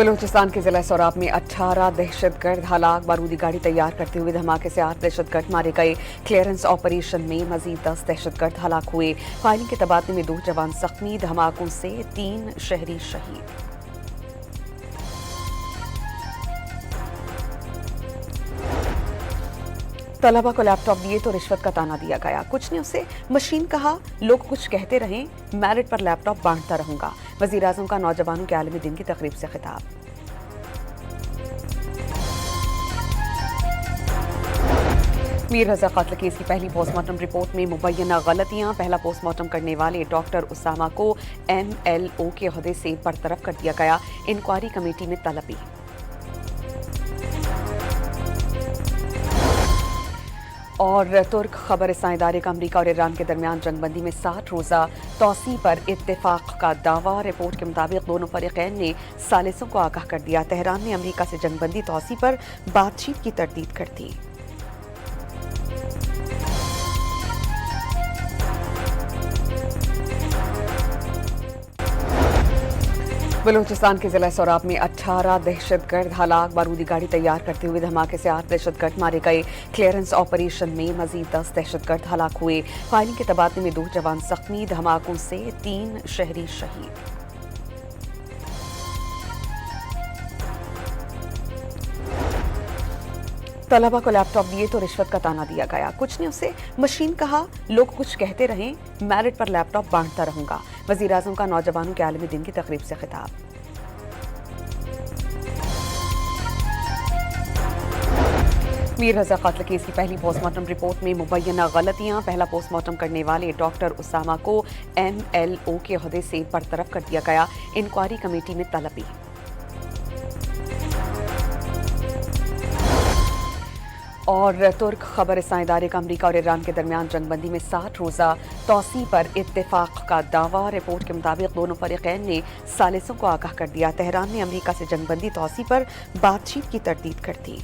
बलूचिस्तान के जिला सोराब में 18 दहशतगर्द हलाक। बारूदी गाड़ी तैयार करते हुए धमाके से 8 दहशतगर्द मारे गए। क्लियरेंस ऑपरेशन में मजीद 10 दहशतगर्द हलाक हुए। फायरिंग के तबादले में 2 जवान जख्मी। धमाकों से 3 शहरी शहीद। तलबा को लैपटॉप दिए तो रिश्वत का ताना दिया गया। कुछ ने उसे मशीन कहा। लोग कुछ कहते रहे, मेरिट पर लैपटॉप बांटता रहूंगा। वजीर आजम का नौजवानों के आलमी दिन की तकरीब से खिताब। मीर रजा कत्ल केस की पहली पोस्टमार्टम रिपोर्ट में मुबैना गलतियां। पहला पोस्टमार्टम करने वाले डॉक्टर उसामा को MLO के ओहदे से बरतरफ कर दिया गया। इंक्वायरी कमेटी ने तलबी। और तुर्क खबर इदारे का अमरीका और ईरान के दरमियान जंगबंदी में 60 रोज़ा तोसी पर इत्तेफाक का दावा। रिपोर्ट के मुताबिक दोनों फरीकैन ने सालिसों को आगाह कर दिया। तेहरान ने अमरीका से जंगबंदी तोसी पर बातचीत की तरदीद कर दी। बलूचिस्तान के जिला सोराब में 18 दहशतगर्द हलाक। बारूदी गाड़ी तैयार करते हुए धमाके से 8 दहशतगर्द मारे गए। क्लियरेंस ऑपरेशन में मजीद 10 दहशतगर्द हलाक हुए। फायरिंग के तबादले में 2 जवान जख्मी। धमाकों से 3 शहरी शहीद। तलबा को लैपटॉप दिए तो रिश्वत का ताना दिया गया। कुछ ने उसे मशीन कहा। लोग कुछ कहते रहे, मेरिट पर लैपटॉप बांटता रहूंगा। वजीर आजम का नौजवानों के आलमी दिन की तकरीब से खिताब। मीर रजा कत्ल केस की पहली पोस्टमार्टम रिपोर्ट में मुबैना गलतियां। पहला पोस्टमार्टम करने वाले डॉक्टर उसामा को MLO के ओहदे से बरतरफ कर दिया गया। इंक्वायरी कमेटी ने तलबी। और तुर्क खबर इदारे का अमरीका और ईरान के दरमियान जंगबंदी में 60 रोज़ा तोसी पर इत्तेफाक का दावा। रिपोर्ट के मुताबिक दोनों फरीकैन ने सालिसों को आगाह कर दिया। तेहरान ने अमरीका से जंगबंदी तोसी पर बातचीत की तरदीद कर दी।